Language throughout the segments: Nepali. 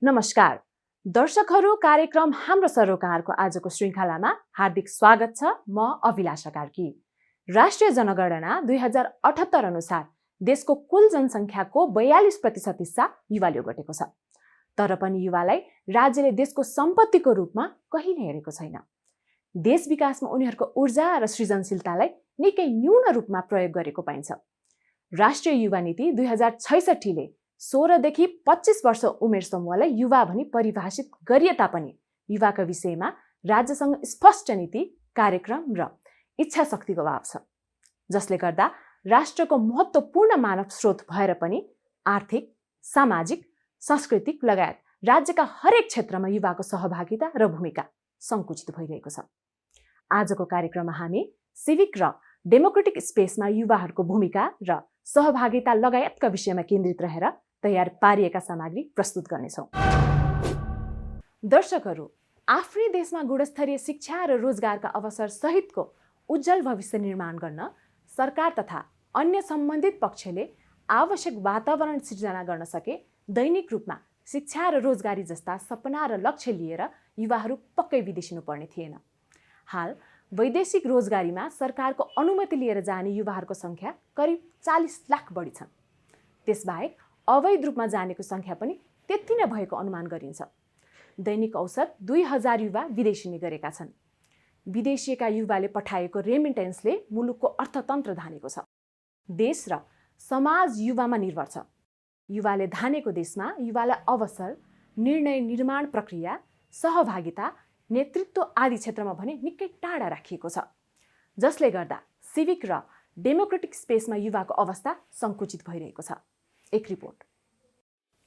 नमस्कार दर्शकहरू, कार्यक्रम हाम्रो सरोकारको आजको श्रृङ्खलामा हार्दिक स्वागत छ। म अभिलाषा कार्की। राष्ट्रिय जनगणना 2078 अनुसार देशको कुल जनसङ्ख्याको 42% हिस्सा युवाले ओगटेको छ। तर पनि युवालाई राज्यले देशको सम्पत्तिको रूपमा कहिले हेरेको छैन। देश विकासमा उनीहरूको ऊर्जा र सृजनशीलतालाई निकै न्यून रूपमा प्रयोग गरेको पाइन्छ। राष्ट्रिय युवा नीति 2066 ले 16 देखि 25 वर्ष उमेर समूहलाई युवा भनी परिभाषित गरिए तापनि युवाका विषयमा राज्यसँग स्पष्ट नीति, कार्यक्रम र इच्छा शक्तिको अभाव छ, जसले गर्दा राष्ट्रको महत्त्वपूर्ण मानव स्रोत भएर पनि आर्थिक, सामाजिक, सांस्कृतिक लगायत राज्यका हरेक क्षेत्रमा युवाको सहभागिता र भूमिका सङ्कुचित भइरहेको छ। आजको कार्यक्रममा हामी सिभिक र डेमोक्रेटिक स्पेसमा युवाहरूको भूमिका र सहभागिता लगायतका विषयमा केन्द्रित रहेर तयार पारिएका सामग्री प्रस्तुत गर्नेछौँ। दर्शकहरू, आफ्नै देशमा गुणस्तरीय शिक्षा र रोजगारका अवसर सहितको उज्जवल भविष्य निर्माण गर्न सरकार तथा अन्य सम्बन्धित पक्षले आवश्यक वातावरण सिर्जना गर्न सके दैनिक रूपमा शिक्षा र रोजगारी जस्ता सपना र लक्ष्य लिएर युवाहरू पक्कै विदेशिनु पर्ने थिएन। हाल वैदेशिक रोजगारीमा सरकारको अनुमति लिएर जाने युवाहरूको सङ्ख्या करिब 40 लाख बढी छन्। त्यसबाहेक अवैध रूपमा जानेको सङ्ख्या पनि त्यति नै भएको अनुमान गरिन्छ। दैनिक औसत 2000 युवा विदेशिनी गरेका छन्। विदेशिएका युवाले पठाएको रेमिटेन्सले मुलुकको अर्थतन्त्र धानेको छ। देश र समाज युवामा निर्भर छ। युवाले धानेको देशमा युवालाई अवसर, निर्णय निर्माण प्रक्रिया, सहभागिता, नेतृत्व आदि क्षेत्रमा भने निकै टाढा राखिएको छ, जसले गर्दा सिभिक र डेमोक्रेटिक स्पेसमा युवाको अवस्था सङ्कुचित भइरहेको छ। एक रिपोर्ट।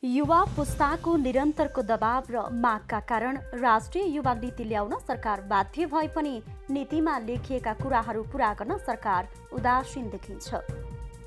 युवा पुस्ताको निरन्तरको दबाव र मागका कारण राष्ट्रिय युवा नीति ल्याउन सरकार बाध्य भए पनि नीतिमा लेखिएका कुराहरू पूरा गर्न सरकार उदासीन देखिन्छ।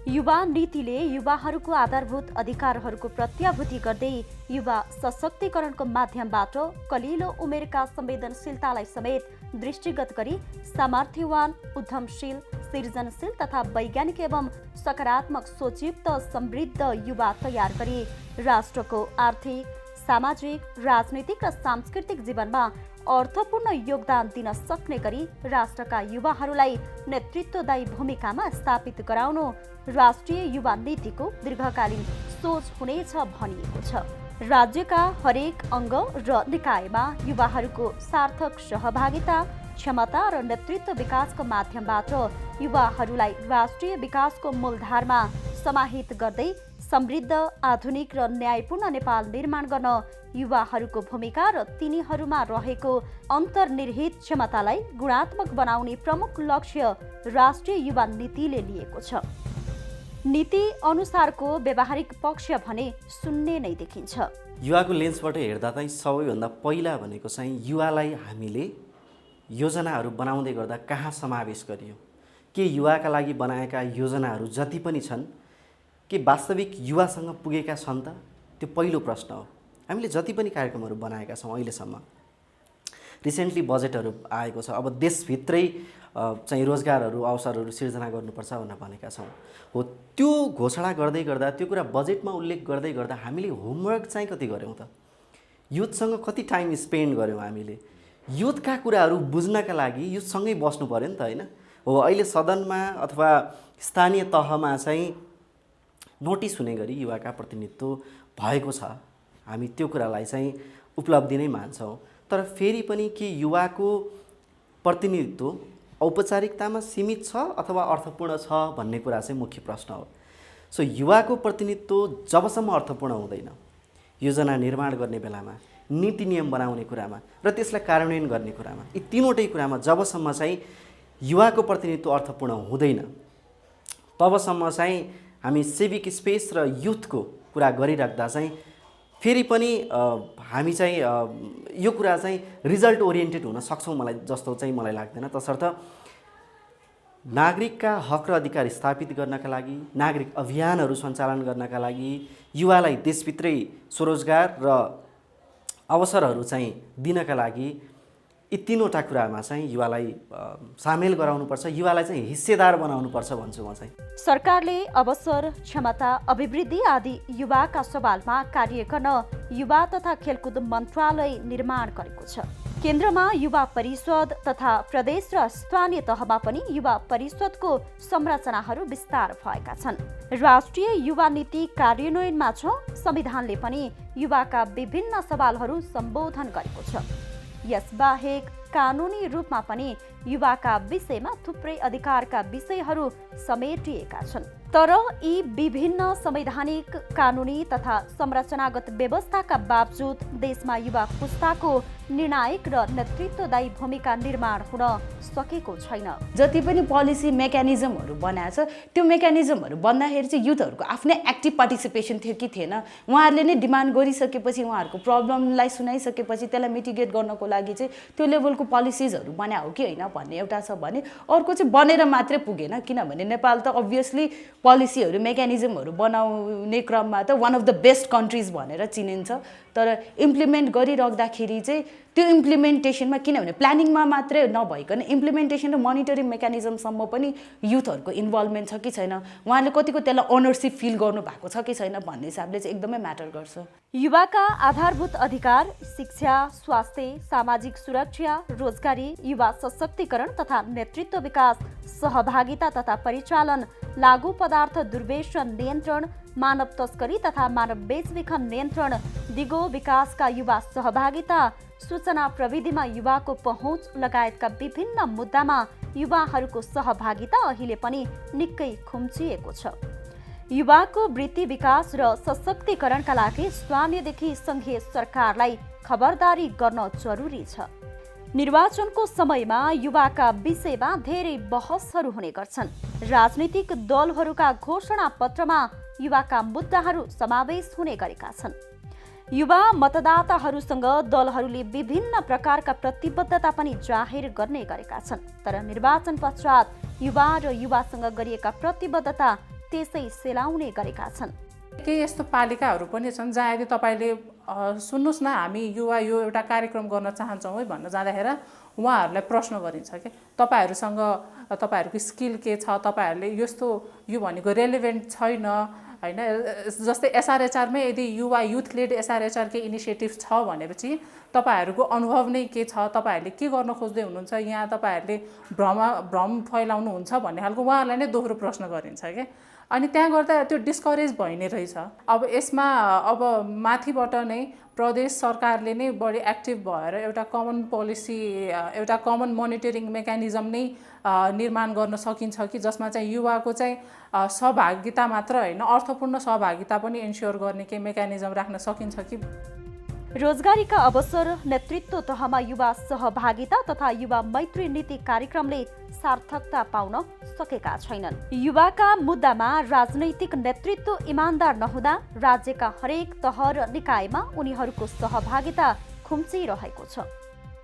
युवा नीतिले युवाहरूको आधारभूत अधिकारहरूको प्रत्याभूति गर्दै युवा सशक्तिकरणको माध्यमबाट कलिलो उमेरका संवेदनशीलतालाई समेत दृष्टिगत गरी सामर्थ्यवान, उद्यमशील, सृजनशील तथा वैज्ञानिक एवं सकारात्मक सोचयुक्त समृद्ध युवा तयार गरी राष्ट्रको आर्थिक, सामाजिक, राजनीतिक र सांस्कृतिक जीवनमा अर्थपूर्ण योगदान दिन सक्ने गरी राष्ट्रका युवाहरूलाई नेतृत्वदायी भूमिकामा स्थापित गराउनु राष्ट्रिय युवा नीतिको दीर्घकालीन सोच हुनेछ भनिएको छ। राज्यका हरेक अङ्ग र निकायमा युवाहरूको सार्थक सहभागिता, क्षमता र नेतृत्व विकासको माध्यमबाट युवाहरूलाई राष्ट्रिय विकासको मूलधारमा समाहित गर्दै समृद्ध, आधुनिक र न्यायपूर्ण नेपाल निर्माण गर्न युवाहरूको भूमिका र तिनीहरूमा रहेको अन्तर्निहित क्षमतालाई गुणात्मक बनाउने प्रमुख लक्ष्य राष्ट्रिय युवा नीतिले लिएको छ। नीति अनुसारको व्यावहारिक पक्ष भने शून्य नै देखिन्छ। युवाको लेन्सबाट हेर्दा चाहिँ सबैभन्दा पहिला भनेको चाहिँ युवालाई हामीले योजनाहरू बनाउँदै गर्दा कहाँ समावेश गरियो, के युवाका लागि बनाएका योजनाहरू जति पनि छन् के वास्तविक युवासँग पुगेका छन् त? त्यो पहिलो प्रश्न हो। हामीले जति पनि कार्यक्रमहरू बनाएका छौँ अहिलेसम्म, रिसेन्टली बजेटहरू आएको छ, अब देशभित्रै चाहिँ रोजगारहरू, अवसरहरू सिर्जना गर्नुपर्छ भनेर भनेका छौँ। हो, त्यो घोषणा गर्दै गर्दा, त्यो कुरा बजेटमा उल्लेख गर्दै गर्दा हामीले होमवर्क चाहिँ कति गऱ्यौँ त? युथसँग कति टाइम स्पेन्ड गऱ्यौँ हामीले? युथका कुराहरू बुझ्नका लागि युथसँगै बस्नु पऱ्यो नि त, होइन? हो, अहिले सदनमा अथवा स्थानीय तहमा चाहिँ नोटिस हुने गरी युवाका प्रतिनिधित्व भएको छ। हामी त्यो कुरालाई चाहिँ उपलब्धि नै मान्छौँ। तर फेरि पनि के युवाको प्रतिनिधित्व औपचारिकतामा सीमित छ अथवा अर्थपूर्ण छ भन्ने कुरा चाहिँ मुख्य प्रश्न हो। सो युवाको प्रतिनिधित्व जबसम्म अर्थपूर्ण हुँदैन, योजना निर्माण गर्ने बेलामा, नीति नियम बनाउने कुरामा र त्यसलाई कार्यान्वयन गर्ने कुरामा, यी तीनवटै कुरामा जबसम्म चाहिँ युवाको प्रतिनिधित्व अर्थपूर्ण हुँदैन, तबसम्म चाहिँ हामी सिभिक स्पेस र युथको कुरा गरिराख्दा चाहिँ फेरि पनि हामी चाहिँ यो कुरा चाहिँ रिजल्ट ओरिएन्टेड हुन सक्छौँ मलाई लाग्दैन। तसर्थ नागरिकका हक र अधिकार स्थापित गर्नका लागि, नागरिक अभियानहरू सञ्चालन गर्नका लागि, युवालाई देशभित्रै स्वरोजगार र अवसरहरू चाहिँ दिनका लागि यी तीनवटा कुरामा चाहिँ युवालाई सामेल गराउनुपर्छ, युवालाई चाहिँ हिस्सेदार बनाउनुपर्छ भन्छु म चाहिँ। सरकारले अवसर, क्षमता, अभिवृद्धि आदि युवाका सवालमा कार्य गर्न युवा तथा खेलकुद मन्त्रालय निर्माण गरेको छ। केन्द्रमा युवा परिषद तथा प्रदेश र स्थानीय तहमा पनि युवा परिषदको संरचनाहरू विस्तार भएका छन्। राष्ट्रिय युवा नीति कार्यान्वयनमा छ। संविधानले पनि युवाका विभिन्न सवालहरू सम्बोधन गरेको छ। यसबाहेक कानुनी रूपमा पनि युवाका विषयमा थुप्रै अधिकारका विषयहरू समेटिएका छन्। तर यी विभिन्न संवैधानिक, कानुनी तथा संरचनागत व्यवस्थाका बावजुद देशमा युवा पुस्ताको निर्णायक र नेतृत्वदायी भूमिका निर्माण हुन सकेको छैन। जति पनि पोलिसी मेकानिजमहरू बनाएको छ त्यो मेकानिजमहरू बन्दाखेरि चाहिँ युथहरूको आफ्नै एक्टिभ पार्टिसिपेसन थियो कि थिएन। उहाँहरूले नै डिमान्ड गरिसकेपछि, उहाँहरूको प्रब्लमलाई सुनाइसकेपछि त्यसलाई मिटिगेट गर्नको लागि चाहिँ त्यो लेभलको पोलिसिजहरू बनायो हो कि होइन भन्ने एउटा छ भने, अर्को चाहिँ बनेर मात्रै पुगेन। किनभने नेपाल त अभियसली पोलिसीहरू, मेकानिजमहरू बनाउने क्रममा त one of the best countries भनेर चिनिन्छ। तर इम्प्लिमेन्ट गरिराख्दाखेरि चाहिँ त्यो इम्प्लिमेन्टेसनमा, किनभने प्लानिङमा मात्रै नभइकन इम्प्लिमेन्टेसन र मोनिटरिङ मेकानिजमसम्म पनि युथहरूको इन्भल्भमेन्ट छ कि छैन, उहाँले कतिको त्यसलाई ओनरसिप फिल गर्नु भएको छ कि छैन भन्ने हिसाबले चाहिँ एकदमै म्याटर गर्छ। युवाका आधारभूत अधिकार, शिक्षा, स्वास्थ्य, सामाजिक सुरक्षा, रोजगारी, युवा सशक्तिकरण तथा नेतृत्व विकास, सहभागिता तथा परिचालन, लागू पदार्थ दुर्व्यसन नियन्त्रण, मानव तस्करी तथा मानव बेचबिखन नियन्त्रण, दिगो विकासका युवा सहभागिता, सूचना प्रविधिमा युवाको पहुँच लगायतका विभिन्न मुद्दामा युवाहरूको सहभागिता अहिले पनि निकै खुम्चिएको छ। युवाको वृत्ति विकास र सशक्तिकरणका लागि स्थानीयदेखि सङ्घीय सरकारलाई खबरदारी गर्न जरुरी छ। निर्वाचनको समयमा युवाका विषयमा धेरै बहसहरू हुने गर्छन्। राजनीतिक दलहरूका घोषणा पत्रमा युवाका मुद्दाहरू समावेश हुने गरेका छन्। युवा मतदाताहरूसँग दलहरूले विभिन्न प्रकारका प्रतिबद्धता पनि जाहेर गर्ने गरेका छन्। तर निर्वाचन पश्चात युवा र युवासँग गरिएका प्रतिबद्धता त्यसै सेलाउने गरेका छन्। केही यस्तो पालिकाहरू पनि छन् जहाँ यदि तपाईँले सुन्नुहोस् न हामी युवा यो एउटा कार्यक्रम गर्न चाहन्छौँ है भन्न जाँदाखेरि उहाँहरूलाई प्रश्न गरिन्छ कि तपाईँहरूसँग तपाईँहरूको स्किल के छ, तपाईँहरूले यस्तो यो भनेको रेलेभेन्ट छैन होइन। जस्तै एसआरएचआरमै यदि युवा युथ लेड एसआरएचआर के इनिसिएटिभ छ भनेपछि तपाईँहरूको अनुभव नै के छ, तपाईँहरूले के गर्न खोज्दै हुनुहुन्छ, यहाँ तपाईँहरूले भ्रम फैलाउनुहुन्छ भन्ने खालको उहाँहरूलाई नै दोहोरो प्रश्न गरिन्छ क्या। अनि त्यहाँ गर्दा त्यो डिस्करेज भइ नै रहेछ। अब यसमा अब माथिबाट नै प्रदेश सरकारले नै बढी एक्टिभ भएर एउटा कमन पोलिसी, एउटा कमन मोनिटरिङ मेकानिजम नै निर्माण गर्न सकिन्छ कि जसमा चाहिँ युवाको चाहिँ सहभागिता मात्र होइन, अर्थपूर्ण सहभागिता पनि इन्स्योर गर्ने केही मेकानिजम राख्न सकिन्छ कि। रोजगारीका अवसर, नेतृत्व तहमा युवा सहभागिता तथा युवा मैत्री नीति कार्यक्रमले सार्थकता पाउन सकेका छैनन्। युवाका मुद्दामा राजनैतिक नेतृत्व इमान्दार नहुँदा राज्यका हरेक तह र निकायमा उनीहरूको सहभागिता खुम्चिरहेको छ।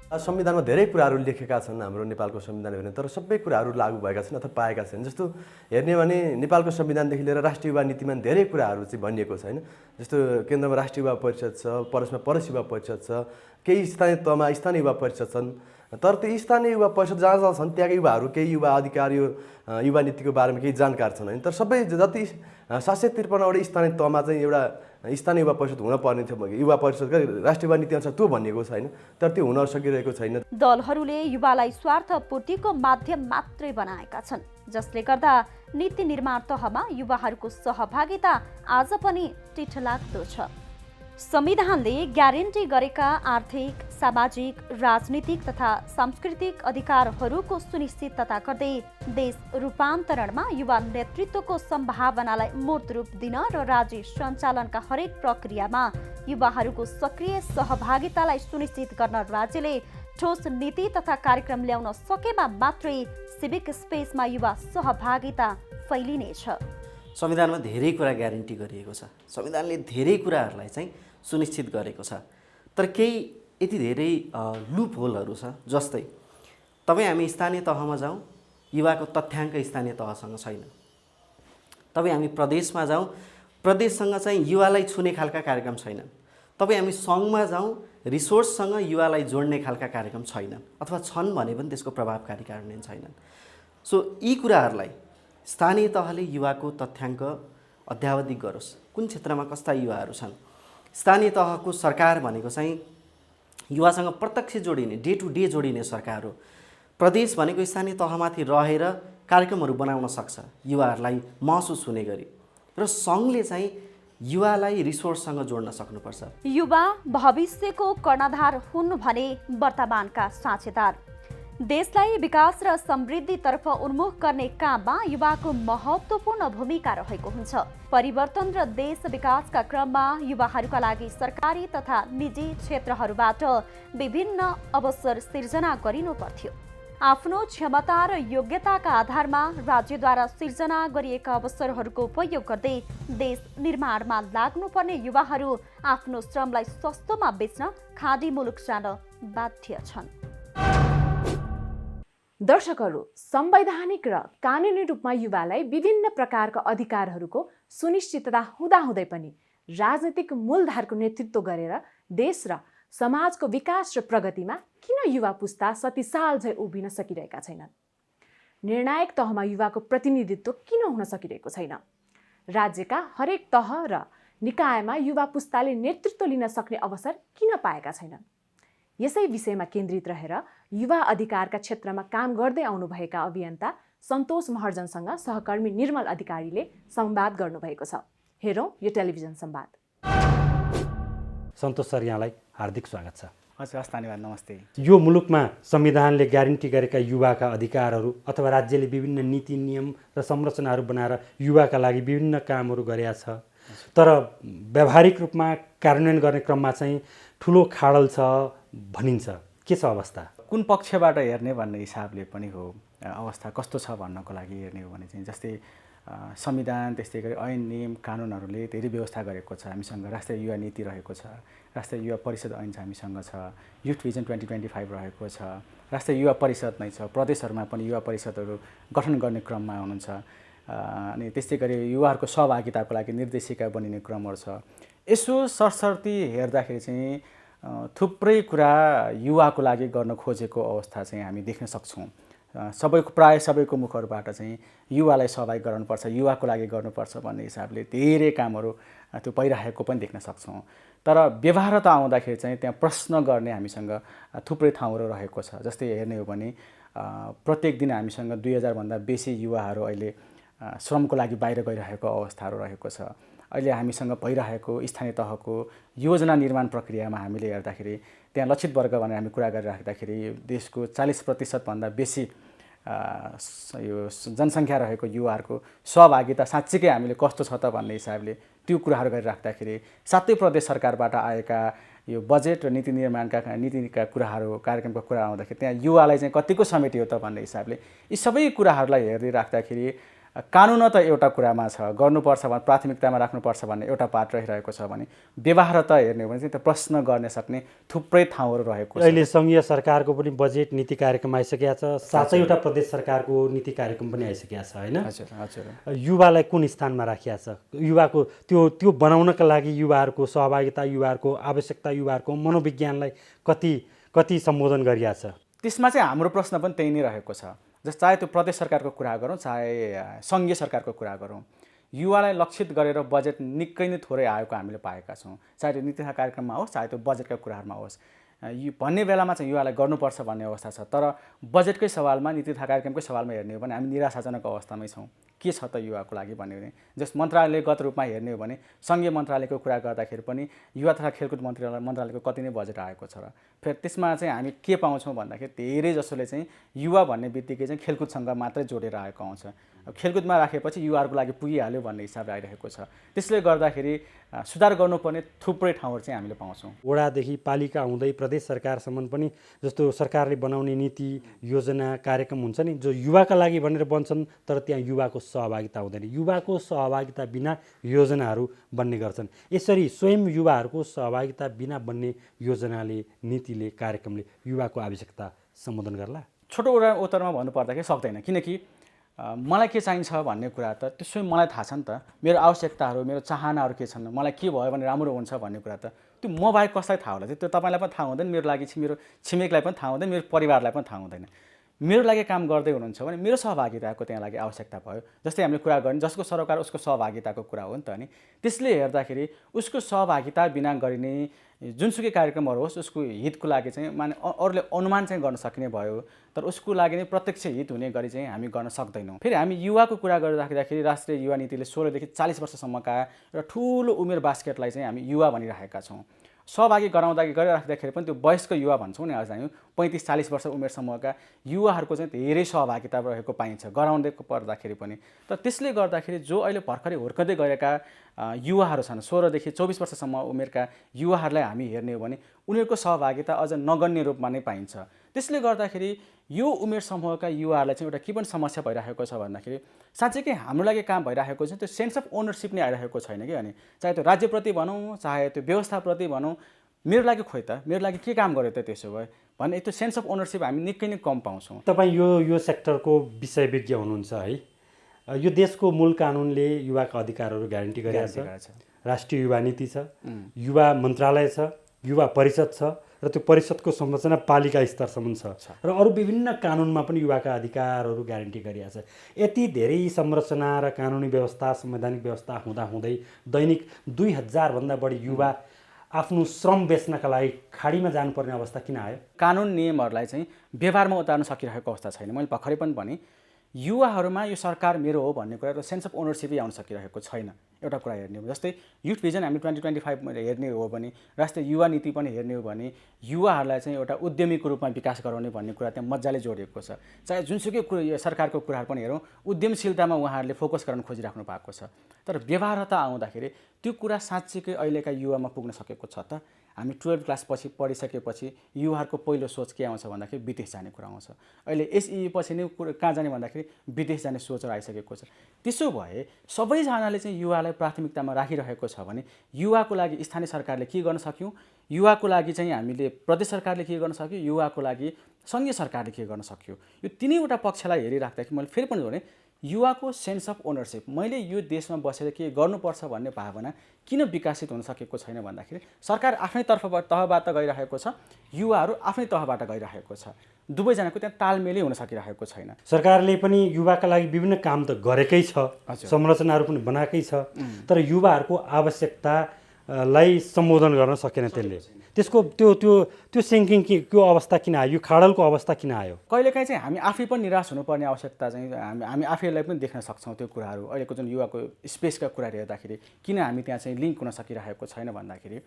संविधानमा धेरै कुराहरू लेखेका छन् हाम्रो नेपालको संविधान हेर्ने, तर सबै कुराहरू लागू भएका छन् अथवा पाएका छन्। जस्तो हेर्ने भने नेपालको संविधानदेखि लिएर राष्ट्रिय युवा नीतिमा धेरै कुराहरू चाहिँ भनिएको छ होइन। जस्तो केन्द्रमा राष्ट्रिय युवा परिषद छ, प्रदेशमा प्रदेश युवा परिषद छ, केही स्थानीय तहमा स्थानीय युवा परिषद छन्। तर त्यो स्थानीय युवा परिषद जहाँ जहाँ छन् त्यहाँका युवाहरू केही युवा अधिकार यो युवा नीतिको बारेमा केही जानकार छन् होइन। तर सबै जति 753वटा स्थानीय तहमा चाहिँ एउटा स्थानीय युवा परिषद हुन पर्ने थियो, युवा परिषदका राष्ट्रिय युवा नीति अनुसार त्यो भनिएको छैन, तर त्यो हुन सकिरहेको छैन। दलहरूले युवालाई स्वार्थ पूर्तिको माध्यम मात्रै बनाएका छन्, जसले गर्दा नीति निर्माण तहमा युवाहरूको सहभागिता आज पनि टिठलाग्दो छ। संविधानले ग्यारेन्टी गरेका आर्थिक, सामाजिक, राजनीतिक तथा सांस्कृतिक अधिकारहरूको सुनिश्चितता गर्दै देश रूपान्तरणमा युवा नेतृत्वको सम्भावनालाई मूर्त रूप दिन र राज्य सञ्चालनका हरेक प्रक्रियामा युवाहरूको सक्रिय सहभागितालाई सुनिश्चित गर्न राज्यले ठोस नीति तथा कार्यक्रम ल्याउन सकेमा मात्रै सिभिक स्पेसमा युवा सहभागिता फैलिनेछ। संविधानमा धेरै कुरा ग्यारेन्टी गरिएको छ, संविधानले धेरै कुराहरूलाई चाहिँ सुनिश्चित गरेको छ। तर केही यति धेरै लुप होलहरू छ। जस्तै तपाईँ हामी स्थानीय तहमा जाउँ, युवाको तथ्याङ्क स्थानीय तहसँग छैन। तपाईँ हामी प्रदेशमा जाउँ, प्रदेशसँग चाहिँ युवालाई छुने खालका कार्यक्रम छैनन्। तपाईँ हामी सङ्घमा जाउँ, रिसोर्ससँग युवालाई जोड्ने खालका कार्यक्रम छैनन् अथवा छन् भने पनि त्यसको प्रभावकारी कार्यान्वयन छैनन्। सो यी कुराहरूलाई स्थानीय तहले युवाको तथ्याङ्क अध्यावधिक गरोस्, कुन क्षेत्रमा कस्ता युवाहरू छन्। स्थानीय तहको सरकार भनेको चाहिँ युवासँग प्रत्यक्ष जोडिने, डे टु डे जोडिने सरकार हो। प्रदेश भनेको स्थानीय तहमाथि रहेर कार्यक्रमहरू बनाउन सक्छ युवाहरूलाई महसुस हुने गरी, र सङ्घले चाहिँ युवालाई रिसोर्ससँग जोड्न सक्नुपर्छ। युवा भविष्यको कर्णधार हुन् भने वर्तमानका साझेदार। देशलाई विकास र समृद्धितर्फ उन्मुख गर्ने काममा युवाको महत्त्वपूर्ण भूमिका रहेको हुन्छ। परिवर्तन र देश विकासका क्रममा युवाहरूका लागि सरकारी तथा निजी क्षेत्रहरूबाट विभिन्न अवसर सिर्जना गरिनु पर्थ्यो। आफ्नो क्षमता र योग्यताका आधारमा राज्यद्वारा सिर्जना गरिएका अवसरहरूको उपयोग गर्दै देश निर्माणमा लाग्नुपर्ने युवाहरू आफ्नो श्रमलाई सस्तोमा बेच्न खाडी मुलुक जान बाध्य छन्। दर्शकहरू, संवैधानिक र कानुनी रूपमा युवालाई विभिन्न प्रकारका अधिकारहरूको सुनिश्चितता हुँदाहुँदै पनि राजनीतिक मूलधारको नेतृत्व गरेर देश र समाजको विकास र प्रगतिमा किन युवा पुस्ता सतीसाल झै उभिन सकिरहेका छैनन्? निर्णायक तहमा युवाको प्रतिनिधित्व किन हुन सकिरहेको छैन? राज्यका हरेक तह र निकायमा युवा पुस्ताले नेतृत्व लिन सक्ने अवसर किन पाएका छैनन्? यसै विषयमा केन्द्रित रहेर युवा अधिकारका क्षेत्रमा काम गर्दै आउनुभएका अभियन्ता सन्तोष महर्जनसँग सहकर्मी निर्मल अधिकारीले संवाद गर्नुभएको छ। हेरौँ यो टेलिभिजन संवाद। सन्तोष सर, यहाँलाई हार्दिक स्वागत छ। हजुर, हस्, धन्यवाद, नमस्ते। यो मुलुकमा संविधानले ग्यारेन्टी गरेका युवाका अधिकारहरू अथवा राज्यले विभिन्न नीति नियम र संरचनाहरू बनाएर युवाका लागि विभिन्न कामहरू गरेका छ, तर व्यावहारिक रूपमा कार्यान्वयन गर्ने क्रममा चाहिँ ठुलो खाडल छ भनिन्छ। के छ अवस्था? कुन पक्षबाट हेर्ने भन्ने हिसाबले पनि हो अवस्था कस्तो छ भन्नको लागि हेर्ने हो भने चाहिँ जस्तै संविधान, त्यस्तै गरी ऐन नियम कानुनहरूले धेरै व्यवस्था गरेको छ। हामीसँग राष्ट्रिय युवा नीति रहेको छ, राष्ट्रिय युवा परिषद ऐन छ हामीसँग छ, युथ भिजन 2025 रहेको छ, राष्ट्रिय युवा परिषद नै छ, प्रदेशहरूमा पनि युवा परिषदहरू गठन गर्ने क्रममा हुनुहुन्छ। अनि त्यस्तै गरी युवाहरूको सहभागिताको लागि निर्देशिका बनिने क्रमहरू छ। यसो सरसर्ती हेर्दाखेरि चाहिँ थुप्रै कुरा युवाको लागि गर्न खोजेको अवस्था चाहिँ हामी देख्न सक्छौँ। प्राय सबैको मुखहरूबाट चाहिँ युवालाई सहभागी गराउनुपर्छ, युवाको लागि गर्नुपर्छ भन्ने हिसाबले धेरै कामहरू त्यो भइरहेको पनि देख्न सक्छौँ। तर व्यवहारता आउँदाखेरि चाहिँ त्यहाँ प्रश्न गर्ने हामीसँग थुप्रै ठाउँहरू रहेको छ। जस्तै हेर्ने हो भने प्रत्येक दिन हामीसँग 2000 भन्दा बेसी युवाहरू अहिले श्रमको लागि बाहिर गइरहेको अवस्थाहरू रहेको छ। अहिले हामीसँग भइरहेको स्थानीय तहको योजना निर्माण प्रक्रियामा हामीले हेर्दाखेरि त्यहाँ लक्षित वर्ग भनेर हामी कुरा गरिराख्दाखेरि देशको 40% भन्दा बेसी यो जनसङ्ख्या रहेको युवाहरूको सहभागिता साँच्चीकै हामीले कस्तो छ त भन्ने हिसाबले त्यो कुराहरू गरिराख्दाखेरि सातै प्रदेश सरकारबाट आएका यो बजेट र नीति निर्माणका नीतिका कुराहरू, कार्यक्रमका कुरा आउँदाखेरि त्यहाँ युवालाई चाहिँ कतिको समेटियो त भन्ने हिसाबले यी सबै कुराहरूलाई हेर्दै राख्दाखेरि कानुन त एउटा कुरामा छ, गर्नुपर्छ भने प्राथमिकतामा राख्नुपर्छ भन्ने एउटा पाठ रहिरहेको छ भने व्यवहारता हेर्ने हो भने चाहिँ त्यो प्रश्न गर्न सक्ने थुप्रै ठाउँहरू रहेको छ। अहिले सङ्घीय सरकारको पनि बजेट नीति कार्यक्रम आइसकेको छ, 7वटा प्रदेश सरकारको नीति कार्यक्रम पनि आइसकेको छ होइन? हजुर हजुर। युवालाई कुन स्थानमा राखिएको छ? युवाको त्यो बनाउनका लागि युवाहरूको सहभागिता, युवाहरूको आवश्यकता, युवाहरूको मनोविज्ञानलाई कति सम्बोधन गरिएको छ? त्यसमा चाहिँ हाम्रो प्रश्न पनि त्यही नै रहेको छ। जस्तो चाहे त्यो प्रदेश सरकारको कुरा गरौँ, चाहे सङ्घीय सरकारको कुरा गरौँ, युवालाई लक्षित गरेर बजेट निकै नै थोरै आएको हामीले पाएका छौँ। चाहे त्यो नीति कार्यक्रममा होस्, चाहे त्यो बजेटका कुराहरूमा होस्, यो भन्ने बेलामा चाहिँ युवालाई गर्नुपर्छ भन्ने अवस्था छ। तर बजेटकै सवालमा, नीति कार्यक्रमकै सवालमा हेर्ने हो भने हामी निराशाजनक अवस्थामै छौँ। के छ त युवाको लागि भन्ने हो भने जस मन्त्रालयगत रूपमा हेर्ने हो भने सङ्घीय मन्त्रालयको कुरा गर्दाखेरि पनि युवा तथा खेलकुद मन्त्रालयको कति नै बजेट आएको छ। र फेरि त्यसमा चाहिँ हामी के पाउँछौँ भन्दाखेरि धेरै जसोले चाहिँ युवा भन्ने बित्तिकै चाहिँ खेलकुदसँग मात्रै जोडेर आएको आउँछ। खेलकुदमा राखेपछि युवाहरूको लागि पुगिहाल्यो भन्ने हिसाबले आइरहेको छ। त्यसले गर्दाखेरि सुधार गर्नुपर्ने थुप्रै ठाउँहरू चाहिँ हामीले पाउँछौँ। वडादेखि पालिका हुँदै प्रदेश सरकारसम्म पनि जस्तो सरकारले बनाउने नीति योजना कार्यक्रम हुन्छ नि, जो युवाका लागि भनेर बन्छन्, तर त्यहाँ युवाको सहभागिता हुँदैन। युवाको सहभागिता बिना योजनाहरू बन्ने गर्छन्। यसरी स्वयं युवाहरूको सहभागिता बिना बन्ने योजनाले, नीतिले, कार्यक्रमले युवाको आवश्यकता सम्बोधन गर्ला? छोटो उत्तरमा भन्नुपर्दाखेरि सक्दैन, किनकि मलाई के चाहिन्छ भन्ने कुरा त त्यो स्वयं मलाई थाहा छ नि त। मेरो आवश्यकताहरू, मेरो चाहनाहरू के छन्, मलाई के भयो भने राम्रो हुन्छ भन्ने कुरा त त्यो त्यो म बाहेक कसलाई थाहा होला त्यो तपाईँलाई पनि थाहा हुँदैन, मेरो लागि मेरो छिमेकलाई पनि थाहा हुँदैन, मेरो परिवारलाई पनि थाहा हुँदैन। मेरो लागि काम गर्दै हुनुहुन्छ भने मेरो सहभागिताको त्यहाँ लागि आवश्यकता भयो। जस्तै हामीले कुरा गर्ने जसको सरोकार उसको सहभागिताको कुरा हो नि त नि। त्यसले हेर्दाखेरि उसको सहभागिता बिना गरिने जुनसुकै कार्यक्रमहरू होस् उसको हितको लागि चाहिँ माने अरूले अनुमान चाहिँ गर्न सकिने भयो, तर उसको लागि नै प्रत्यक्ष हित हुने गरी चाहिँ हामी गर्न सक्दैनौँ। फेरि हामी युवाको कुरा गरिराख्दाखेरि राष्ट्रिय युवा नीतिले 16 देखि 40 वर्षसम्मका एउटा ठुलो उमेर बास्केटलाई चाहिँ हामी युवा भनिरहेका छौँ। सहभागी गरिराख्दाखेरि पनि त्यो वयस्क युवा भन्छौँ नि, आज हामी 35-40 वर्ष उमेरसम्मका युवाहरूको चाहिँ धेरै सहभागिता रहेको पाइन्छ गराउँदै पर्दाखेरि पनि। तर त्यसले गर्दाखेरि जो अहिले भर्खरै हुर्कँदै गएका युवाहरू छन् 16 देखि 24 वर्षसम्म उमेरका युवाहरूलाई हामी हेर्ने हो भने उनीहरूको सहभागिता अझ नगण्य रूपमा नै पाइन्छ। त्यसले गर्दाखेरि यो उमेर समूहका युवाहरूलाई चाहिँ एउटा के पनि समस्या भइरहेको छ भन्दाखेरि साँच्चैकै हाम्रो लागि काम भइरहेको छ त्यो सेन्स अफ ओनरसिप नै आइरहेको छैन कि। अनि चाहे त्यो राज्यप्रति भनौँ चाहे त्यो व्यवस्थाप्रति भनौँ, मेरो लागि खोइ त मेरो लागि के काम गर्यो त त्यसो भए भन्ने त्यो सेन्स अफ ओनरसिप हामी निकै नै कम पाउँछौँ। तपाईँ यो सेक्टरको विषयविज्ञ हुनुहुन्छ है। यो देशको मूल कानुनले युवाका अधिकारहरू ग्यारेन्टी गरेको छ। राष्ट्रिय युवा नीति छ, युवा मन्त्रालय छ, युवा परिषद छ र त्यो परिषदको संरचना पालिका स्तरसम्म छ र अरू विभिन्न कानुनमा पनि युवाका अधिकारहरू ग्यारेन्टी गरिएको छ। यति धेरै संरचना र कानुनी व्यवस्था संवैधानिक व्यवस्था हुँदाहुँदै दैनिक 2000 भन्दा बढी युवा आफ्नो श्रम बेच्नका लागि खाडीमा जानुपर्ने अवस्था किन आयो? कानुन नियमहरूलाई चाहिँ व्यवहारमा उतार्न सकिरहेको अवस्था छैन। मैले भर्खरै पनि भने युवाहरूमा यो सरकार मेरो हो भन्ने कुरा सेन्स अफ ओनरसिपै आउन सकिरहेको छैन। एउटा कुरा हेर्ने हो जस्तै युथ भिजन हामी 2025 हेर्ने हो भने राष्ट्रिय युवा नीति पनि हेर्ने हो भने युवाहरूलाई चाहिँ एउटा उद्यमीको रूपमा विकास गराउने भन्ने कुरा त्यहाँ मजाले जोडिएको छ। चाहे जुनसुकै कुरा सरकारको कुराहरू पनि हेरौँ उद्यमशीलतामा उहाँहरूले फोकस गर्न खोजिराख्नु भएको छ। तर व्यवहारता आउँदाखेरि त्यो कुरा साँच्चैकै अहिलेका युवामा पुग्न सकेको छ त? हामी 12 क्लास पछि पढिसकेपछि युवाहरूको पहिलो सोच के आउँछ भन्दाखेरि विदेश जाने कुरा आउँछ। अहिले एसई पछि नै कहाँ जाने भन्दाखेरि विदेश जाने सोचहरू आइसकेको छ। त्यसो भए सबैजनाले चाहिँ युवालाई प्राथमिकतामा राखिरहेको छ भने युवाको लागि स्थानीय सरकारले के गर्न सक्यौँ, युवाको लागि चाहिँ हामीले प्रदेश सरकारले के गर्न सक्यो, युवाको लागि सङ्घीय सरकारले के गर्न सक्यो, यो तिनैवटा पक्षलाई हेरिराख्दाखेरि मैले फेरि पनि भने युवाको सेन्स अफ ओनरसिप मैले यो देशमा बसेर के गर्नुपर्छ भन्ने भावना किन विकसित हुन सकेको छैन भन्दाखेरि सरकार आफ्नै तहबाट गइरहेको छ, युवाहरू आफ्नै तहबाट गइरहेको छ। दुवैजनाको त्यहाँ तालमेलै हुन सकिरहेको छैन। सरकारले पनि युवाका लागि विभिन्न काम त गरेकै छ, संरचनाहरू पनि बनाएकै छ, तर युवाहरूको आवश्यकतालाई सम्बोधन गर्न सकेन त्यसले। त्यसको त्यो त्यो त्यो सिङ्किङ त्यो अवस्था किन आयो, यो खाडलको अवस्था किन आयो? कहिलेकाहीँ चाहिँ हामी आफै पनि निराश हुनुपर्ने आवश्यकता चाहिँ हामी आफैलाई पनि देख्न सक्छौँ। त्यो कुराहरू अहिलेको जुन युवाको स्पेसका कुराहरू हेर्दाखेरि किन हामी त्यहाँ चाहिँ लिङ्क हुन सकिरहेको छैन भन्दाखेरि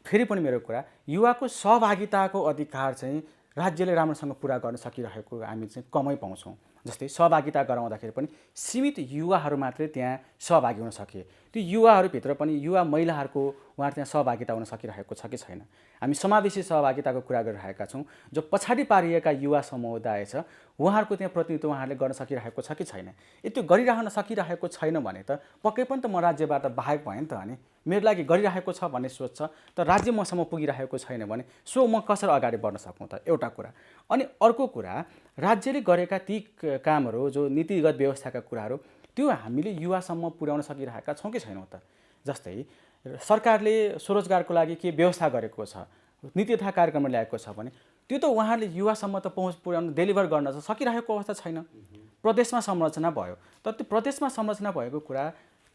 फेरि पनि मेरो कुरा युवाको सहभागिताको अधिकार चाहिँ राज्यले राम्रोसँग पुरा गर्न सकिरहेको हामी चाहिँ कमै पाउँछौँ। जस्तै सहभागिता गराउँदाखेरि पनि सीमित युवाहरू मात्रै त्यहाँ सहभागी हुन सके। त्यो युवाहरूभित्र पनि युवा महिलाहरूको उहाँहरू त्यहाँ सहभागिता हुन सकिरहेको छ कि छैन। हामी समावेशी सहभागिताको कुरा गरिरहेका छौँ। जो पछाडि पारिएका युवा समुदाय छ उहाँहरूको त्यहाँ प्रतिनिधित्व उहाँहरूले गर्न सकिरहेको छ कि छैन। यदि त्यो गरिरहन सकिरहेको छैन भने त पक्कै पनि त म राज्यबाट बाहेक भएँ नि त। अनि मेरो लागि गरिरहेको छ भन्ने सोच छ तर राज्य मसम्म पुगिरहेको छैन भने सो म कसरी अगाडि बढ्न सकौँ त, एउटा कुरा। अनि अर्को कुरा राज्यले गरेका ती कामहरू जो नीतिगत व्यवस्थाका कुराहरू त्यो हामीले युवासम्म पुर्याउन सकिरहेका छौँ कि छैनौँ त। जस्तै सरकारले स्वरोजगारको लागि के व्यवस्था गरेको छ, नीति तथा कार्यक्रम ल्याएको छ भने त्यो त उहाँहरूले युवासम्म त पहुँच पुर्याउन डेलिभर गर्न त सकिरहेको अवस्था छैन। प्रदेशमा संरचना भयो तर त्यो प्रदेशमा संरचना भएको कुरा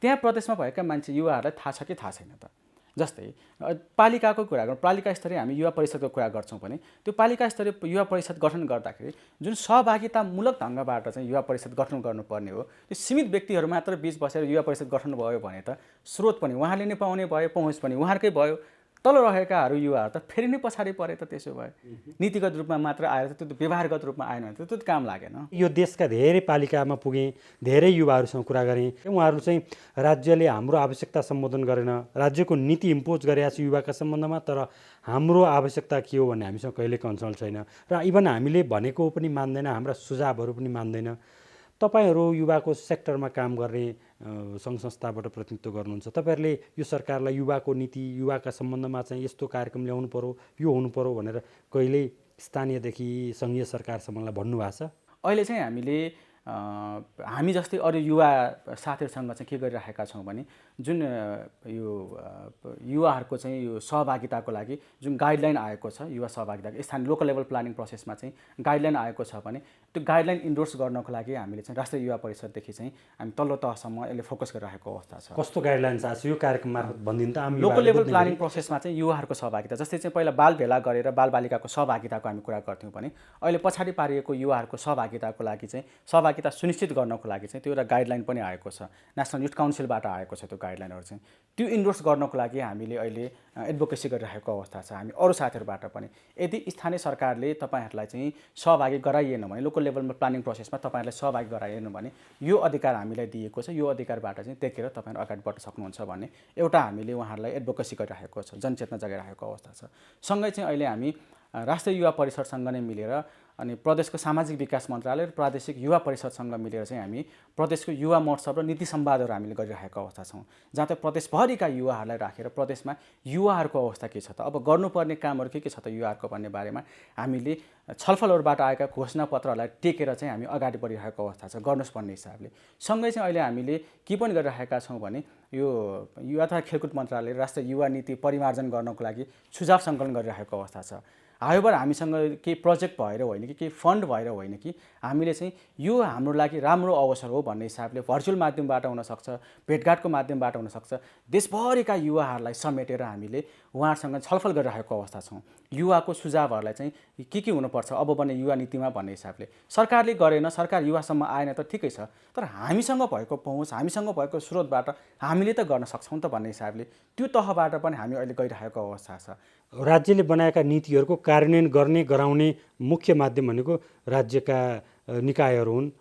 त्यहाँ प्रदेशमा भएका मान्छे युवाहरूलाई थाहा छ कि थाहा छैन त। जस्तै पालिकाको कुरा गरौँ, पालिका स्तरीय हामी युवा परिषदको कुरा गर्छौँ भने त्यो पालिका स्तरीय युवा परिषद गठन गर्दाखेरि जुन सहभागितामूलक ढङ्गबाट चाहिँ युवा परिषद गठन गर्नुपर्ने हो त्यो सीमित व्यक्तिहरू मात्र बिच बसेर युवा परिषद गठन भयो भने त स्रोत पनि उहाँले नै पाउने भयो, पहुँच पनि उहाँहरूकै भयो, तल रहेकाहरू युवाहरू त फेरि नै पछाडि परे त। त्यसो भए नीतिगत रूपमा मात्र आएर त्यो व्यवहारगत रूपमा आएन भने त्यो काम लागेन। यो देशका धेरै पालिकामा पुगेँ, धेरै युवाहरूसँग कुरा गरेँ। उहाँहरू चाहिँ राज्यले हाम्रो आवश्यकता सम्बोधन गरेन, राज्यको नीति इम्पोज गरेको छ युवाका सम्बन्धमा, तर हाम्रो आवश्यकता के हो भन्ने हामीसँग कहिले कन्सल्ट छैन र इभन हामीले भनेको पनि मान्दैन, हाम्रा सुझावहरू पनि मान्दैन। तपाईँहरू युवाको सेक्टरमा काम गर्ने सङ्घ संस्थाबाट प्रतिनिधित्व गर्नुहुन्छ, तपाईँहरूले यो सरकारलाई युवाको नीति युवाका सम्बन्धमा चाहिँ यस्तो कार्यक्रम ल्याउनु पर्यो, यो हुनु पर्यो भनेर कहिल्यै स्थानीयदेखि सङ्घीय सरकारसम्मलाई भन्नुभएको छ? अहिले चाहिँ हामीले हामी जस्तै अरू युवा साथीहरूसँग चाहिँ के गरिरहेका छौँ भने जुन यो युवाहरूको चाहिँ यो सहभागिताको लागि जुन गाइडलाइन आएको छ युवा सहभागिताको स्थानीय लोकल लेभल प्लानिङ प्रोसेसमा चाहिँ गाइडलाइन आएको छ भने त्यो गाइडलाइन इन्डोर्स गर्नको लागि हामीले चाहिँ राष्ट्रिय युवा परिषददेखि चाहिँ हामी तल्लो तहसम्म यसले फोकस गरिरहेको अवस्था छ। कस्तो गाइडलाइन्स आएको छ यो कार्यक्रम मार्फत भनिदिनु त हामी लोकल लेभल प्लानिङ प्रोसेसमा चाहिँ युवाहरूको सहभागिता जस्तै चाहिँ पहिला बाल भेला गरेर बालबालिकाको सहभागिताको हामी कुरा गर्थ्यौँ भने अहिले पछाडि पारिएको युवाहरूको सहभागिताको लागि चाहिँ सहभागिता सुनिश्चित गर्नको लागि चाहिँ त्यो एउटा गाइडलाइन पनि आएको छ, नेसनल युथ काउन्सिलबाट आएको छ त्यो गाइडलाइनहरू चाहिँ। त्यो इन्डोर्स गर्नको लागि हामीले अहिले एडभोकेसी गरिरहेको अवस्था छ हामी अरू साथीहरूबाट पनि। यदि स्थानीय सरकारले तपाईँहरूलाई चाहिँ सहभागी गराइएन भने लोकल लेभलमा प्लानिङ प्रोसेसमा तपाईँहरूलाई सहभागी गराइएन भने यो अधिकार हामीलाई दिएको छ, यो अधिकारबाट चाहिँ टेकेर तपाईँहरू अगाडि बढ्न सक्नुहुन्छ भन्ने एउटा हामीले उहाँहरूलाई एडभोकेसी गरिरहेको छ, जनचेतना जगाइरहेको अवस्था छ। सँगै चाहिँ अहिले हामी राष्ट्रिय युवा परिषदसँग नै मिलेर अनि प्रदेशको सामाजिक विकास मन्त्रालय र प्रादेशिक युवा परिषदसँग मिलेर चाहिँ हामी प्रदेशको युवा महोत्सव र नीति सम्वादहरू हामीले गरिरहेको अवस्था छौँ, जहाँ चाहिँ प्रदेशभरिका युवाहरूलाई राखेर प्रदेशमा युवाहरूको अवस्था के छ त, अब गर्नुपर्ने कामहरू के छ त युवाहरूको भन्ने बारेमा हामीले छलफलहरूबाट आएका घोषणापत्रहरूलाई टेकेर चाहिँ हामी अगाडि बढिरहेको अवस्था छ गर्नुहोस् भन्ने हिसाबले। सँगै चाहिँ अहिले हामीले के पनि गरिरहेका छौँ भने यो युवा तथा खेलकुद मन्त्रालय राष्ट्रिय युवा नीति परिमार्जन गर्नको लागि सुझाव सङ्कलन गरिरहेको अवस्था छ। हाउएभर हामीसँग केही प्रोजेक्ट भएर होइन कि केही फन्ड भएर होइन कि हामीले चाहिँ यो हाम्रो लागि राम्रो अवसर हो भन्ने हिसाबले भर्चुअल माध्यमबाट हुनसक्छ, भेटघाटको माध्यमबाट हुनसक्छ, देशभरिका युवाहरूलाई समेटेर हामीले उहाँहरूसँग छलफल गरिरहेको अवस्था छौँ। युवाको सुझावहरूलाई चाहिँ के हुनुपर्छ अब बन्ने युवा नीतिमा भन्ने हिसाबले सरकारले गरेन, सरकार युवासम्म आएन त ठिकै छ, तर हामीसँग भएको पहुँच हामीसँग भएको स्रोतबाट हामीले त गर्न सक्छौँ त भन्ने हिसाबले त्यो तहबाट पनि हामी अहिले गइरहेको अवस्था छ। राज्यले बनाएका नीतिहरूको कार्यान्वयन गर्ने गराउने मुख्य माध्यम भनेको राज्यका निकायहरू हुन्।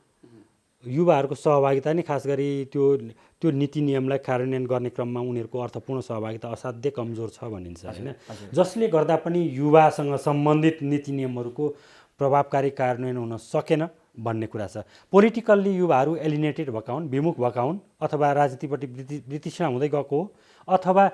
युवाहरूको सहभागिता नै खास गरी त्यो नीति नियमलाई कार्यान्वयन गर्ने क्रममा उनीहरूको अर्थपूर्ण सहभागिता असाध्यै कमजोर छ भनिन्छ होइन, जसले गर्दा पनि युवासँग सम्बन्धित नीति नियमहरूको प्रभावकारी कार्यान्वयन हुन सकेन भन्ने कुरा छ। पोलिटिकल्ली युवाहरू एलिनेटेड भएका हुन्, विमुख भएका हुन्, अथवा राजनीतिपट्टि वृत्तितृष्णा हुँदै गएको हो, अथवा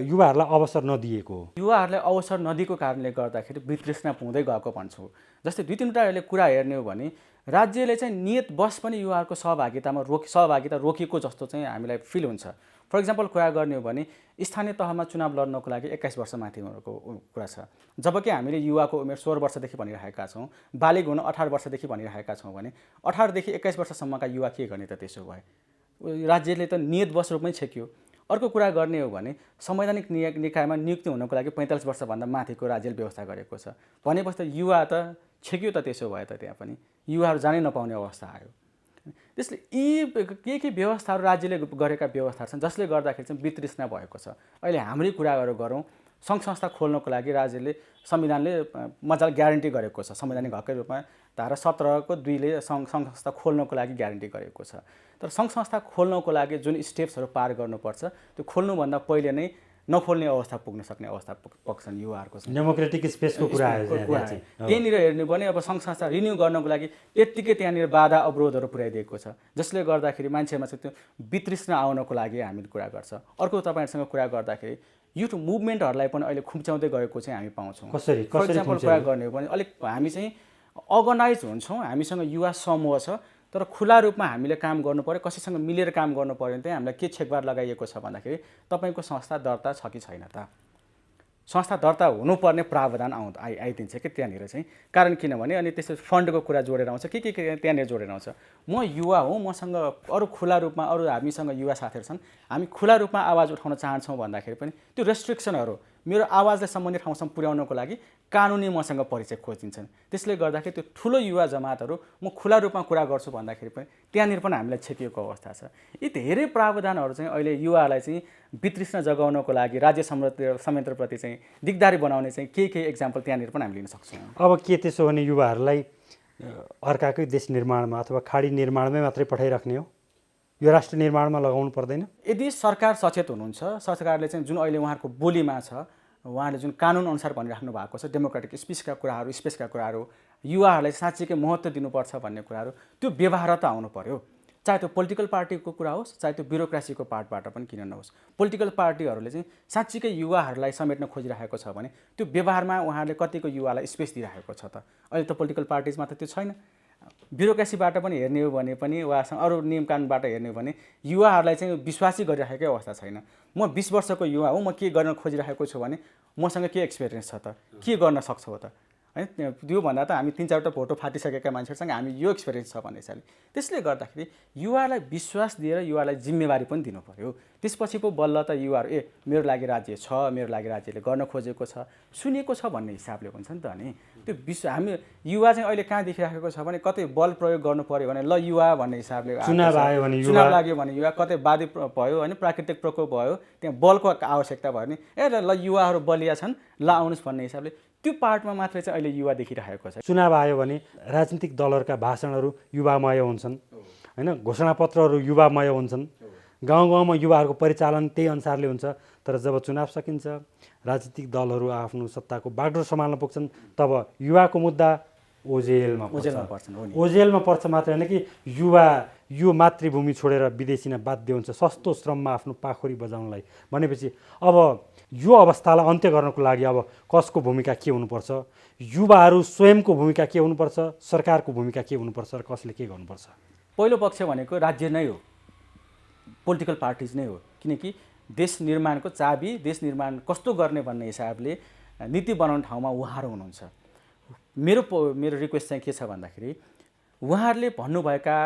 युवाहरूलाई अवसर नदिएको हो। युवाहरूलाई अवसर नदिएको कारणले गर्दाखेरि वृत्तितृष्णा हुँदै गएको भन्छु। जस्तै दुई तिनवटा अहिले कुरा हेर्ने हो भने राज्यले चाहिँ नियत बस पनि युवाहरूको सहभागिता रोकेको जस्तो चाहिँ हामीलाई फिल हुन्छ। फर इक्जाम्पल कुरा गर्ने हो भने स्थानीय तहमा चुनाव लड्नको लागि 21 वर्ष माथि उमेरको कुरा छ, जबकि हामीले युवाको उमेर 16 वर्षदेखि भनिरहेका छौँ, बालिग हुन 18 वर्षदेखि भनिरहेका छौँ भने 18 देखि 21 वर्षसम्मका युवा के गर्ने त? त्यसो भए राज्यले त नियत बस रूपमै छेक्यो। अर्को कुरा गर्ने हो भने संवैधानिक निकायमा नियुक्ति हुनको लागि 45 वर्षभन्दा माथिको राज्यले व्यवस्था गरेको छ भनेपछि त युवा त छेक्यो त। त्यसो भए त त्यहाँ पनि युवाहरू जानै नपाउने अवस्था आयो। त्यसले यी के व्यवस्थाहरू राज्यले गरेका व्यवस्थाहरू छन् जसले गर्दाखेरि चाहिँ वृत्तितृष्णा भएको छ। अहिले हाम्रै कुराहरू गरौँ, सङ्घ संस्था खोल्नको लागि राज्यले संविधानले मजाले ग्यारेन्टी गरेको छ, संवैधानिक हककै रूपमा धारा 17(2)ले सङ्घ संस्था खोल्नको लागि ग्यारेन्टी गरेको छ। तर सङ्घ संस्था खोल्नको लागि जुन स्टेप्सहरू पार गर्नुपर्छ त्यो खोल्नुभन्दा पहिले नै नखोल्ने अवस्था पुग्न सक्ने अवस्था पुग्छन् युवाहरूको। डेमोक्रेटिक स्पेसको कुरा त्यहीँनिर हेर्नु भने अब सङ्घ संस्था रिन्यू गर्नको लागि त्यत्तिकै त्यहाँनिर बाधा अवरोधहरू पुर्याइदिएको छ, जसले गर्दाखेरि मान्छेमा चाहिँ त्यो वृत्तितृष्णा आउनको लागि हामीले कुरा गर्छ। अर्को तपाईँहरूसँग कुरा गर्दाखेरि युथ मुभमेन्टहरूलाई पनि अहिले खुम्च्याउँदै गएको चाहिँ हामी पाउँछौँ। कसरी फर इक्जाम्पल कुरा गर्ने हो भने अलिक हामी चाहिँ अर्गनाइज हुन्छौँ, हामीसँग युवा समूह छ, तर खुला रूपमा हामीले काम गर्नु पर्यो, कसैसँग मिलेर काम गर्नु पर्यो भने चाहिँ हामीलाई के छेकबार लगाइएको छ भन्दाखेरि तपाईँको संस्था दर्ता छ कि छैन त? संस्था दर्ता हुनुपर्ने प्रावधान आइदिन्छ कि त्यहाँनिर चाहिँ। कारण किनभने अनि त्यसो फन्डको कुरा जोडेर आउँछ, के त्यहाँनिर जोडेर आउँछ। म युवा हुँ, मसँग अरू खुला रूपमा अरू हामीसँग युवा साथीहरू छन्, हामी खुला रूपमा आवाज उठाउन चाहन्छौँ भन्दाखेरि पनि त्यो रेस्ट्रिक्सनहरू मेरो आवाजलाई सम्बन्धित ठाउँसम्म पुर्याउनको लागि कानुनी मसँग परिचय खोजिन्छन्। त्यसले गर्दाखेरि त्यो ठुलो युवा जमातहरू म खुला रूपमा कुरा गर्छु भन्दाखेरि पनि त्यहाँनिर पनि हामीलाई छेकिएको अवस्था छ। यी धेरै प्रावधानहरू चाहिँ अहिले युवालाई चाहिँ वृत्तितृष्णा जगाउनको लागि राज्य संयन्त्रप्रति चाहिँ दिगदारी बनाउने चाहिँ केही एक्जाम्पल त्यहाँनिर पनि हामी लिन सक्छौँ। अब के त्यसो भने युवाहरूलाई अर्काकै देश निर्माणमा अथवा खाडी निर्माणमै मात्रै पठाइराख्ने हो, यो राष्ट्र निर्माणमा लगाउनु पर्दैन? यदि सरकार सचेत हुनुहुन्छ, सरकारले चाहिँ जुन अहिले उहाँहरूको बोलीमा छ, उहाँले जुन कानुन अनुसार भनिराख्नु भएको छ डेमोक्रेटिक स्पेसका कुराहरू युवाहरूलाई साँच्चीकै महत्त्व दिनुपर्छ भन्ने कुराहरू, त्यो व्यवहारता आउनु पर्यो। चाहे त्यो पोलिटिकल पार्टीको कुरा होस्, चाहे त्यो ब्युरोक्रेसीको पार्टबाट पनि किन नहोस्। पोलिटिकल पार्टीहरूले चाहिँ साँच्चीकै युवाहरूलाई समेट्न खोजिरहेको छ भने त्यो व्यवहारमा उहाँहरूले कतिको युवालाई स्पेस दिइरहेको छ त? अहिले त पोलिटिकल पार्टिजमा त त्यो छैन। ब्युरोक्रेसीबाट पनि हेर्ने हो भने पनि वा अरू नियम कानुनबाट हेर्ने हो भने युवाहरूलाई चाहिँ विश्वासै गरिराखेकै अवस्था छैन। म 20 वर्षको युवा हो, म के गर्न खोजिरहेको छु भने मसँग के एक्सपिरियन्स छ त, के गर्न सक्छौ त, हैन? त्योभन्दा त हामी 3-4वटा भोटो फाटिसकेका मान्छेहरूसँग हामी यो एक्सपिरियन्स छ भन्ने हिसाबले। त्यसले गर्दाखेरि युवालाई विश्वास दिएर युवालाई जिम्मेवारी पनि दिनु पर्यो। त्यसपछि पो बल्ल त युवाहरू मेरो लागि राज्य छ, मेरो लागि राज्यले गर्न खोजेको छ, सुनेको छ भन्ने हिसाबले हुन्छ नि त नि। त्यो हामी युवा चाहिँ अहिले कहाँ देखिराखेको छ भने कतै बल प्रयोग गर्नु पर्यो भने ल युवा भन्ने हिसाबले चुनाव आयो भने चुनाव लाग्यो भने युवा, कतै वादी भयो होइन, प्राकृतिक प्रकोप भयो, त्यहाँ बलको आवश्यकता भयो भने ल युवाहरू बलिया छन्, ल आउनुहोस् भन्ने हिसाबले त्यो पार्टमा मात्रै चाहिँ अहिले युवा देखिरहेको छ। चुनाव आयो भने राजनीतिक दलहरूका भाषणहरू युवामय हुन्छन् होइन, घोषणापत्रहरू युवामय हुन्छन्, गाउँ गाउँमा युवाहरूको परिचालन त्यही अनुसारले हुन्छ। तर जब चुनाव सकिन्छ, राजनीतिक दलहरू आफ्नो सत्ताको बागडोर सम्हाल्न पुग्छन्, तब युवाको मुद्दा ओझेलमा पर्छ। ओझेलमा पर्छ मात्र होइन कि युवा यो मातृभूमि छोडेर विदेशिन बाध्य हुन्छ सस्तो श्रममा आफ्नो पाखुरी बजाउनलाई। भनेपछि अब यो अवस्थालाई अन्त्य गर्नको लागि अब कसको भूमिका के हुनुपर्छ, युवाहरू स्वयंको भूमिका के हुनुपर्छ, सरकारको भूमिका के हुनुपर्छ र कसले के गर्नुपर्छ? पहिलो पक्ष भनेको राज्य नै हो, पोलिटिकल पार्टिज नै हो। किनकि देश निर्माणको चाबी, देश निर्माण कस्तो गर्ने भन्ने हिसाबले नीति बनाउने ठाउँमा उहाँहरू हुनुहुन्छ। मेरो रिक्वेस्ट चाहिँ के छ भन्दाखेरि उहाँहरूले भन्नुभएका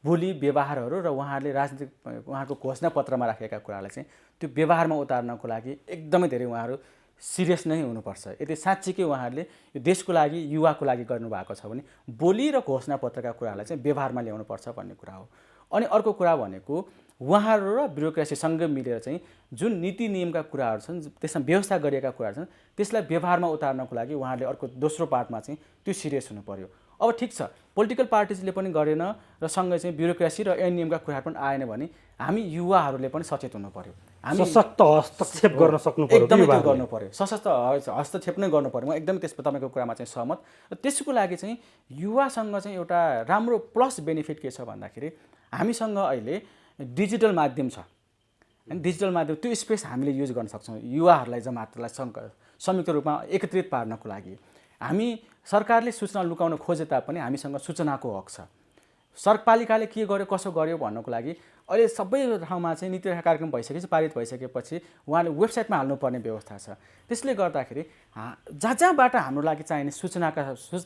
बोली व्यवहारहरू र उहाँहरूले राजनीतिक उहाँको घोषणापत्रमा राखेका कुरालाई चाहिँ त्यो व्यवहारमा उतार्नको लागि एकदमै धेरै उहाँहरू सिरियस नै हुनुपर्छ। यदि साँच्चीकै उहाँहरूले यो देशको लागि, युवाको लागि गर्नुभएको छ भने बोली र घोषणापत्रका कुरालाई चाहिँ व्यवहारमा ल्याउनुपर्छ भन्ने कुरा हो। अनि अर्को कुरा भनेको उहाँहरू र ब्युरोक्रेसीसँग मिलेर चाहिँ जुन नीति नियमका कुराहरू छन्, त्यसमा व्यवस्था गरिएका कुराहरू छन्, त्यसलाई व्यवहारमा उतार्नको लागि उहाँहरूले अर्को दोस्रो पार्टमा चाहिँ त्यो सिरियस हुनु पर्यो। अब ठिक छ, पोलिटिकल पार्टिजले पनि गरेन र सँगै चाहिँ ब्युरोक्रेसी र ऐन नियमका कुराहरू पनि आएन भने हामी युवाहरूले पनि सचेत हुनु पर्यो। हामी सशक्त हस्तक्षेप गर्न सक्नु पर्यो, एकदमै त्यो गर्नु पर्यो, सशक्त हस्तक्षेप नै गर्नु पर्यो। म एकदमै त्यसमा तपाईँको कुरामा चाहिँ सहमत। र त्यसको लागि चाहिँ युवासँग चाहिँ एउटा राम्रो प्लस बेनिफिट के छ भन्दाखेरि हामीसँग अहिले डिजिटल माध्यम छ। डिजिटल माध्यम त्यो स्पेस हामीले युज गर्न सक्छौँ युवाहरूलाई जमातलाई संयुक्त रूपमा एकत्रित पार्नको लागि। हामी सरकारले सूचना लुकाउन खोजे तापनि हामीसँग सूचनाको हक छ। सरपालिकाले के गर्यो, कसो गर्यो भन्नको लागि अहिले सबै ठाउँमा चाहिँ नीति कार्यक्रम भइसकेपछि, पारित भइसकेपछि उहाँले वेबसाइटमा हाल्नुपर्ने व्यवस्था छ। त्यसले गर्दाखेरि जहाँ जहाँबाट हाम्रो लागि चाहिने सूचना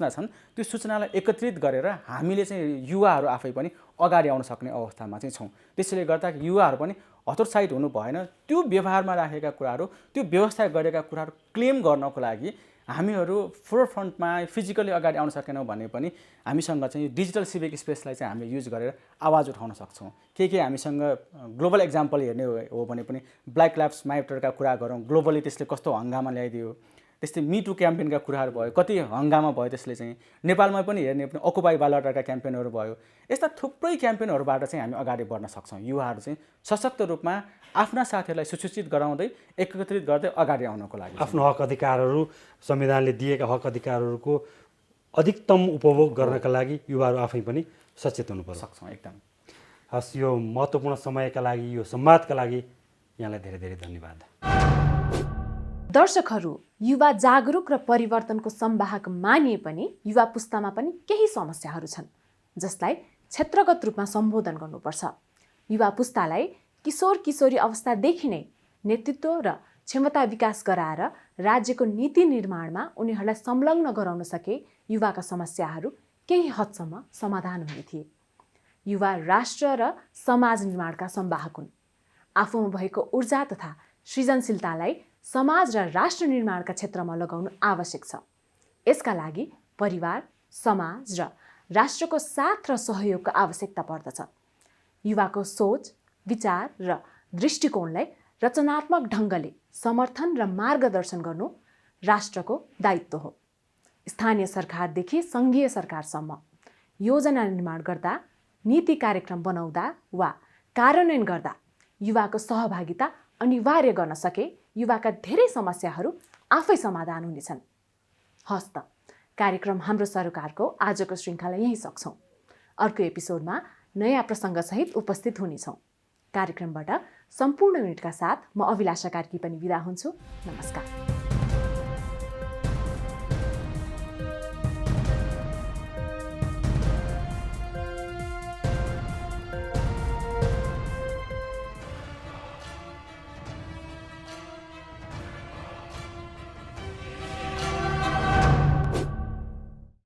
छन् त्यो सूचनालाई एकत्रित गरेर हामीले चाहिँ युवाहरू आफै पनि अगाडि आउन सक्ने अवस्थामा चाहिँ छौँ। त्यसैले गर्दा युवाहरू पनि हतोत्साहित हुनु भएन। त्यो व्यवहारमा राखेका कुराहरू, त्यो व्यवस्था गरेका कुराहरू क्लेम गर्नको लागि हामीहरू फोरफ्रन्टमा फिजिकली अगाडि आउन सकेनौँ भने पनि हामीसँग चाहिँ डिजिटल सिभिक स्पेसलाई चाहिँ हामीले युज गरेर आवाज उठाउन सक्छौँ। के हामीसँग ग्लोबल एक्जाम्पल हेर्ने हो भने पनि ब्ल्याक लाइभ्स म्याटरका कुरा गरौँ, ग्लोबली त्यसले कस्तो हङ्गामा ल्याइदियो। त्यस्तै मिटु क्याम्पेनका कुराहरू भयो, कति हङ्गामा भयो त्यसले चाहिँ। नेपालमा पनि हेर्ने पनि अकुपाई बालुवाटारका क्याम्पेनहरू भयो। यस्ता थुप्रै क्याम्पेनहरूबाट चाहिँ हामी अगाडि बढ्न सक्छौँ। युवाहरू चाहिँ सशक्त रूपमा आफ्ना साथीहरूलाई सुसूचित गराउँदै एकत्रित गर्दै अगाडि आउनको लागि आफ्नो हक अधिकारहरू, संविधानले दिएका हक अधिकारहरूको अधिकतम उपभोग गर्नका लागि युवाहरू आफै पनि सचेत हुनुपर्छ। सक्छौँ एकदम। हस्, यो महत्त्वपूर्ण समयका लागि, यो संवादका लागि यहाँलाई धेरै धेरै धन्यवाद। दर्शकहरू, युवा जागरुक र परिवर्तनको संवाहक मानिए पनि युवा पुस्तामा पनि केही समस्याहरू छन् जसलाई क्षेत्रगत रूपमा सम्बोधन गर्नुपर्छ। युवा पुस्तालाई किशोर किशोरी अवस्थादेखि नै नेतृत्व र क्षमता विकास गराएर राज्यको नीति निर्माणमा उनीहरूलाई संलग्न गराउन सके युवाका समस्याहरू केही हदसम्म समाधान हुने थिए। युवा राष्ट्र र समाज निर्माणका संवाहक हुन्। आफूमा भएको ऊर्जा तथा सृजनशीलतालाई समाज र राष्ट्र निर्माणका क्षेत्रमा लगाउनु आवश्यक छ। यसका लागि परिवार, समाज र राष्ट्रको साथ र सहयोगको आवश्यकता पर्दछ। युवाको सोच, विचार र दृष्टिकोणलाई रचनात्मक ढङ्गले समर्थन र मार्गदर्शन गर्नु राष्ट्रको दायित्व हो। स्थानीय सरकारदेखि सङ्घीय सरकारसम्म योजना निर्माण गर्दा, नीति कार्यक्रम बनाउँदा वा कार्यान्वयन गर्दा युवाको सहभागिता अनिवार्य गर्न सके युवाका धेरै समस्याहरू आफै समाधान हुनेछन्। हस् त, कार्यक्रम हाम्रो सरोकारको आजको श्रृङ्खला यहीँ सक्छौँ। अर्को एपिसोडमा नयाँ प्रसङ्गसहित उपस्थित हुनेछौँ। कार्यक्रमबाट सम्पूर्ण मिनटका साथ म अभिलाषा कार्की पनि बिदा हुन्छु। नमस्कार।